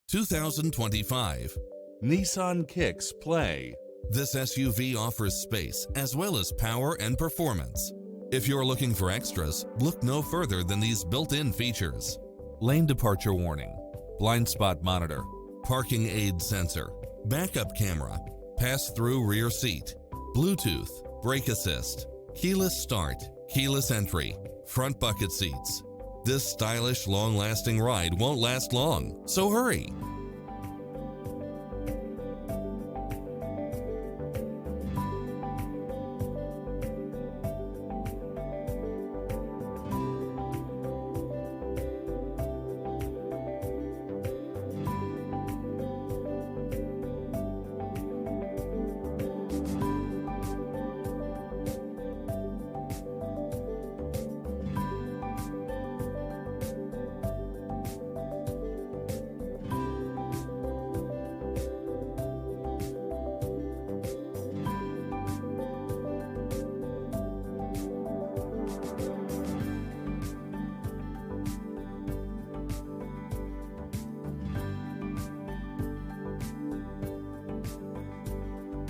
2025 Nissan Kicks Play. This SUV offers space as well as power and performance. If you're looking for extras, look no further than these built-in features: lane departure warning, blind spot monitor, parking aid sensor, backup camera, pass-through rear seat, Bluetooth, brake assist, keyless start, keyless entry, front bucket seats. This stylish, long-lasting ride won't last long, so hurry!